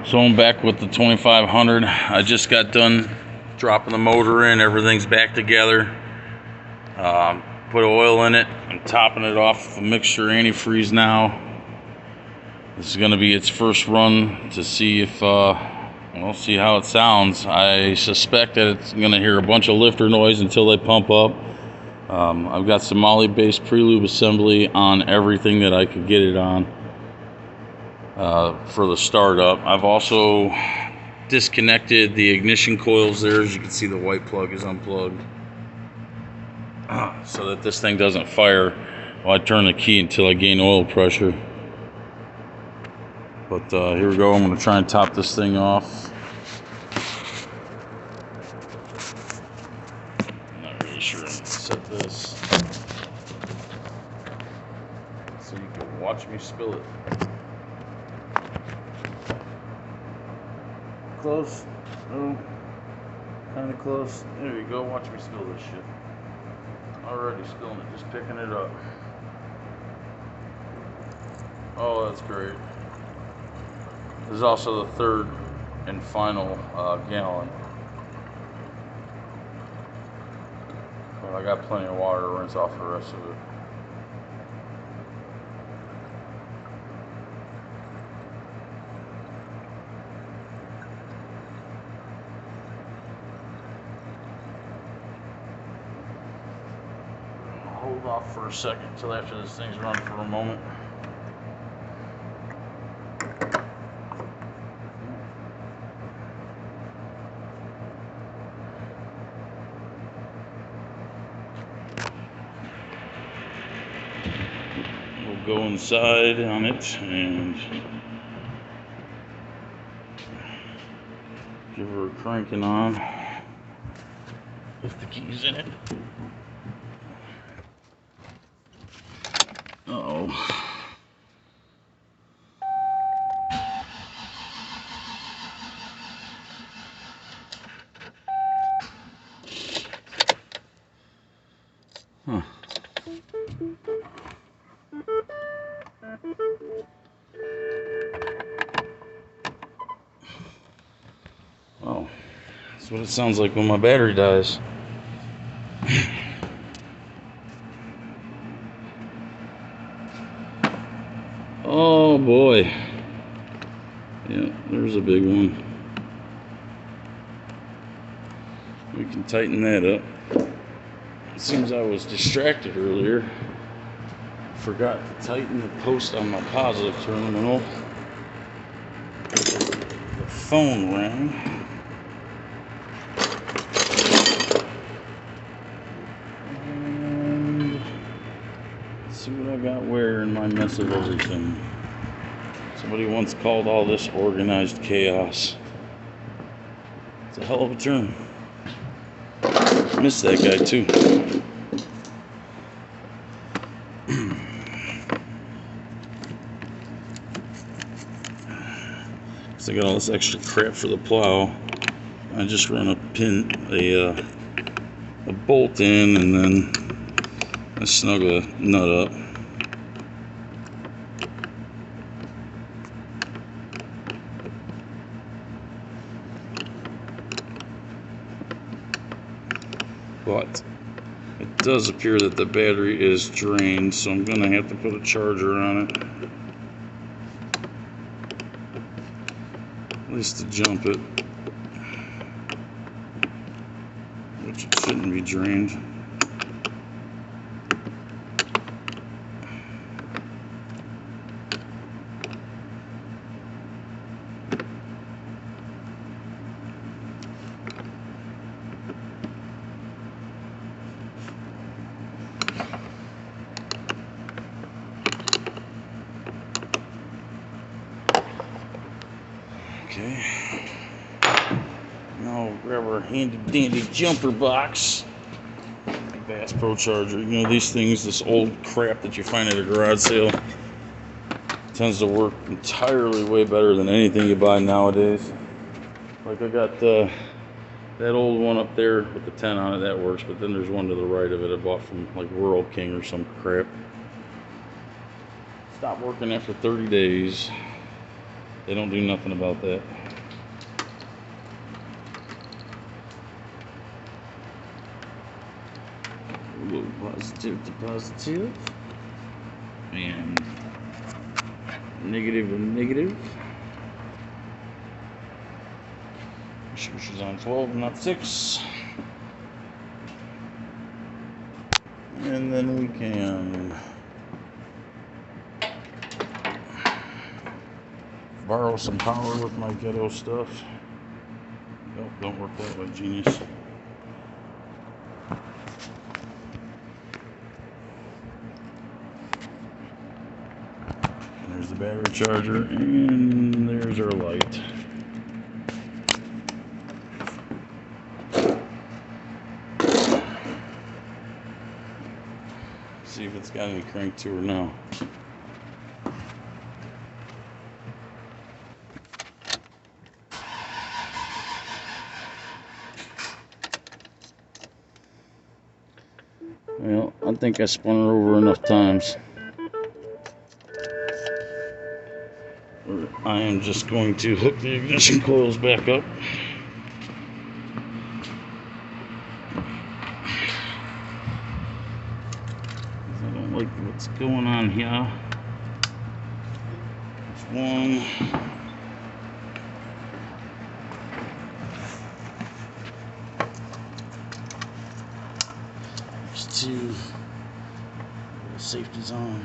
So I'm back with the 2500. I just got done dropping the motor in. Everything's back together. Put oil in it. I'm topping it off with a mixture antifreeze now. This is going to be its first run to see if we'll see how it sounds. I suspect that it's going to hear a bunch of lifter noise until they pump up. I've got some Moly-based pre-lube assembly on everything that I could get it on for the startup. I've also disconnected the ignition coils there. As you can see, the white plug is unplugged so that this thing doesn't fire while I turn the key until I gain oil pressure. But here we go. I'm going to try and top this thing off. Not really sure how to set this so you can watch me spill it. Close. Oh, kind of close. There you go. Watch me spill this shit. Already spilling it. Just picking it up. Oh, that's great. This is also the third and final gallon. But I got plenty of water to rinse off the rest of it. Hold off for a second until after this thing's run for a moment. We'll go inside on it and give her a cranking on. Put the keys in it. Uh-oh. Huh. Oh, that's what it sounds like when my battery dies. Oh boy. Yeah, there's a big one. We can tighten that up. It seems I was distracted earlier. Forgot to tighten the post on my positive terminal. The phone rang. And let's see what I got where in my mess of everything. Somebody once called all this organized chaos. It's a hell of a term. Miss that guy too. So I got all this extra crap for the plow. I just run a bolt in, and then I snug a nut up. But it does appear that the battery is drained, so I'm gonna have to put a charger on it, at least to jump it, which it shouldn't be drained. Okay, now we'll grab our handy dandy jumper box. Bass Pro Charger. You know, these things, this old crap that you find at a garage sale, tends to work entirely way better than anything you buy nowadays. Like I got that old one up there with the 10 on it, that works, but then there's one to the right of it I bought from like Rural King or some crap. Stopped working after 30 days. They don't do nothing about that. Ooh, positive to positive. And negative and negative. Make sure she's on 12, not 6. And then we can borrow some power with my ghetto stuff. Nope, don't work that way, genius. And there's the battery charger, and there's our light. See if it's got any crank to her now. Well, I think I spun her over enough times. I am just going to hook the ignition coils back up. I don't like what's going on here. There's one. There's two. The safety's on.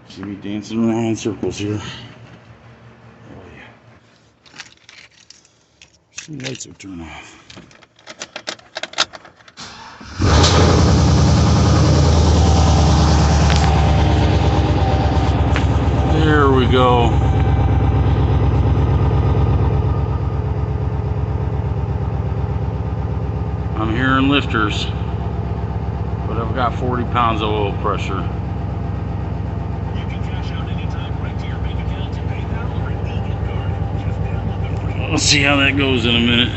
See me dancing around in circles here. Oh yeah. Some lights will turn off. There we go. I'm hearing lifters, but I've got 40 pounds of oil pressure. We'll see how that goes in a minute.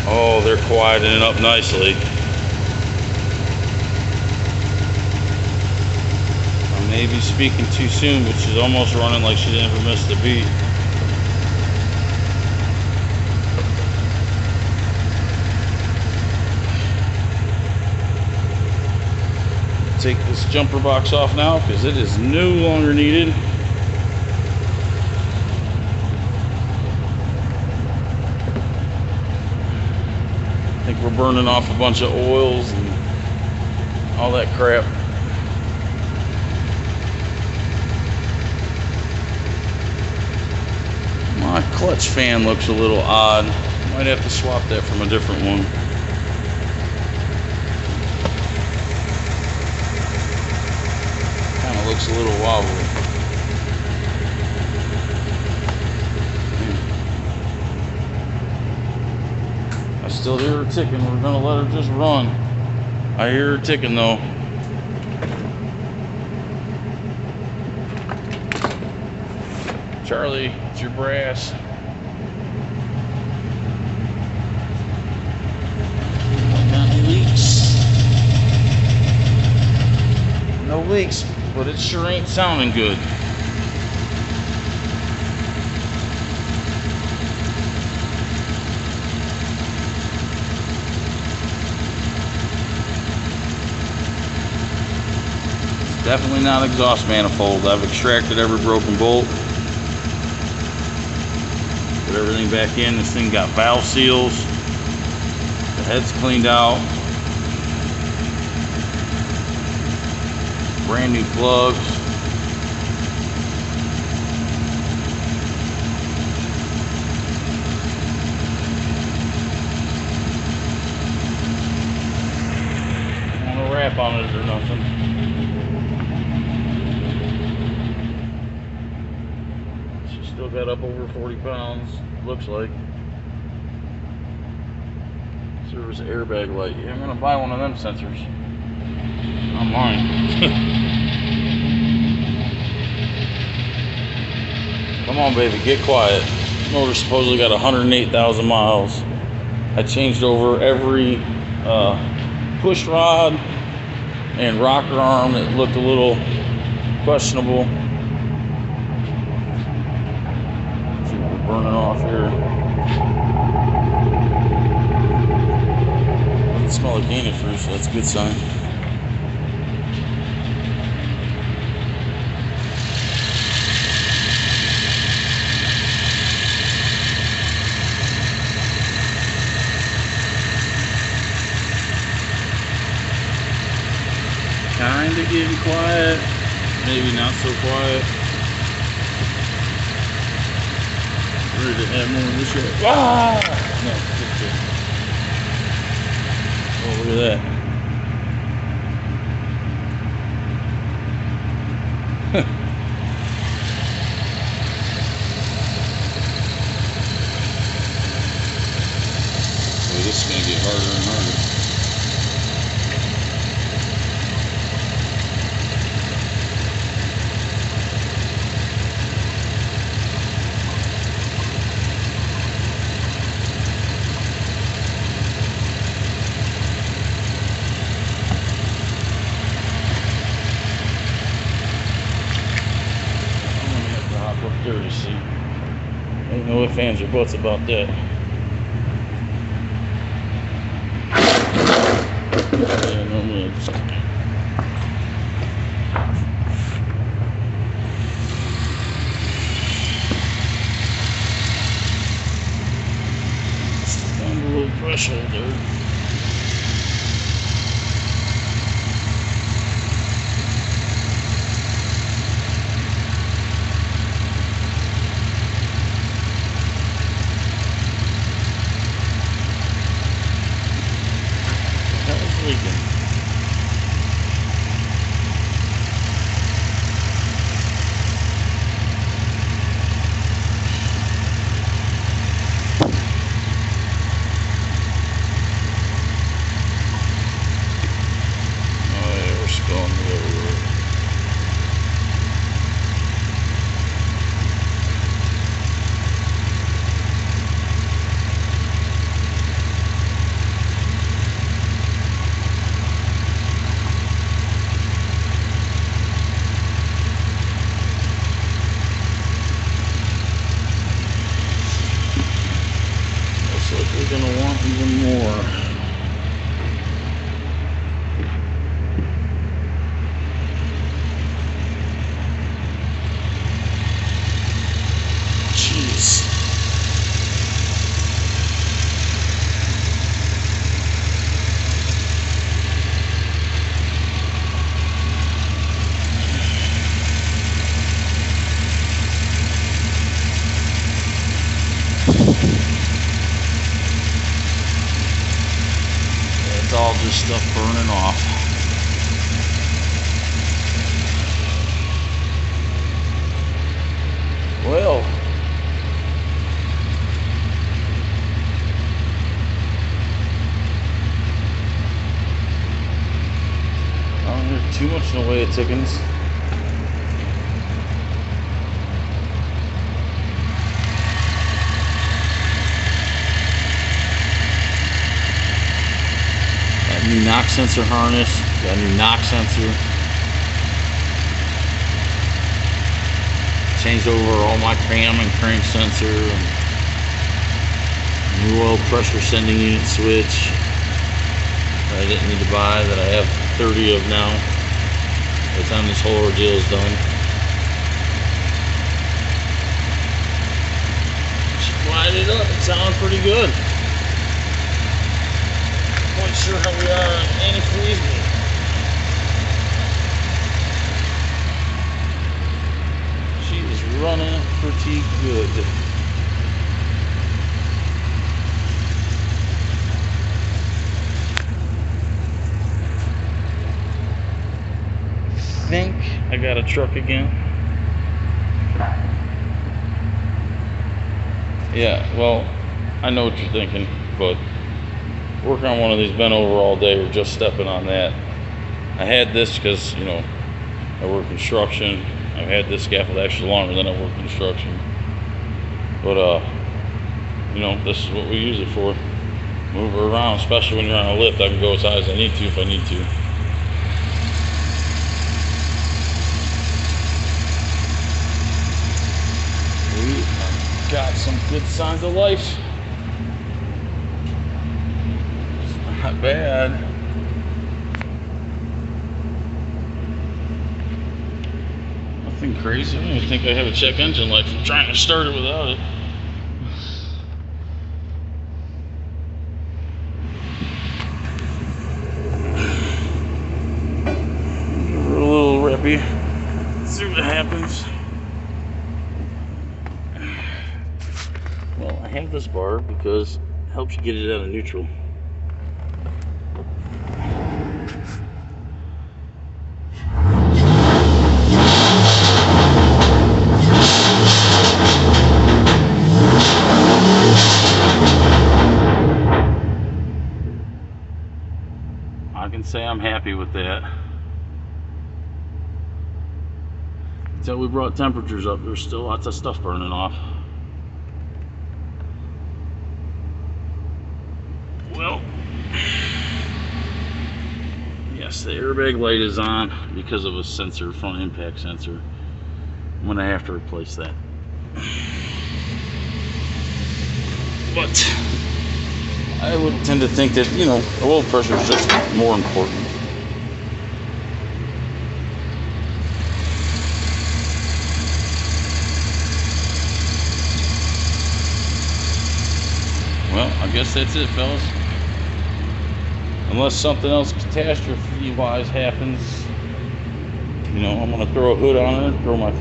Oh, they're quietening up nicely. I may be speaking too soon, but she's almost running like she never missed a beat. Take this jumper box off now because it is no longer needed. I think we're burning off a bunch of oils and all that crap. My clutch fan looks a little odd. Might have to swap that from a different one. Looks a little wobbly. I still hear her ticking. We're gonna let her just run. I hear her ticking though. Charlie, it's your brass. Got any leaks? No leaks. But it sure ain't sounding good. It's definitely not exhaust manifold. I've extracted every broken bolt. Put everything back in. This thing got valve seals. The head's cleaned out. Brand new plugs. on it or nothing. She's still got up over 40 pounds, looks like. Service airbag light. Yeah, I'm gonna buy one of them sensors online. Come on, baby, get quiet. Motor supposedly got 108,000 miles. I changed over every push rod and rocker arm that looked a little questionable. See what we're burning off here. Doesn't smell like antifreeze, so that's a good sign. Kinda getting quiet, maybe not so quiet. Ready to add more of this shit. Ah! No, just kidding. Oh, look at that. Boy, this is gonna get harder and harder. Up there to see. Ain't no ifs, ands, or buts about that. Yeah, normally it's found a little threshold there. Leaking. Oh yeah, we're spilling it everywhere. We're gonna want even more. Jeez. It's all just stuff burning off. Well, I don't hear too much in the way of tickings. New knock sensor harness, got a new knock sensor. Changed over all my cam and crank sensor. And new oil pressure sending unit switch that I didn't need to buy, that I have 30 of now by the time this whole ordeal is done. Just wired it up, it sounded pretty good. Quite sure how we are on antifreeze. She is running pretty good. got a truck again. Yeah, well, I know what you're thinking, but working on one of these bent over all day or just stepping on that. I had this because, you know, I work construction. I've had this scaffold actually longer than I work construction. But, you know, this is what we use it for. Move her around, especially when you're on a lift. I can go as high as I need to if I need to. We got some good signs of life. It's not bad. Nothing crazy. I don't even think I have a check engine light. I'm trying to start it without it. We're a little rippy. Let's see what happens. Well, I have this bar because it helps you get it out of neutral. I can say I'm happy with that. Until we brought temperatures up, there's still lots of stuff burning off. Well, yes, the airbag light is on because of a sensor, front impact sensor. I'm gonna have to replace that. But I would tend to think that, you know, oil pressure is just more important. Well, I guess that's it, fellas. Unless something else catastrophe-wise happens, you know, I'm gonna throw a hood on it, throw my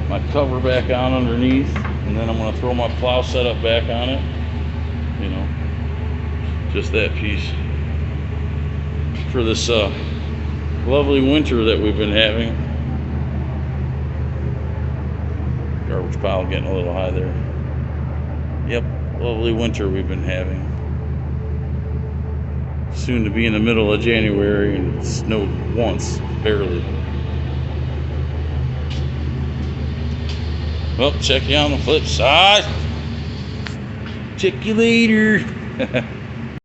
my cover back on underneath, and then I'm gonna throw my plow setup back on it. You know, just that piece for this lovely winter that we've been having. Garbage pile getting a little high there. Yep, lovely winter we've been having. Soon to be in the middle of January, and it snowed once, barely. Well, check you on the flip side. Check you later.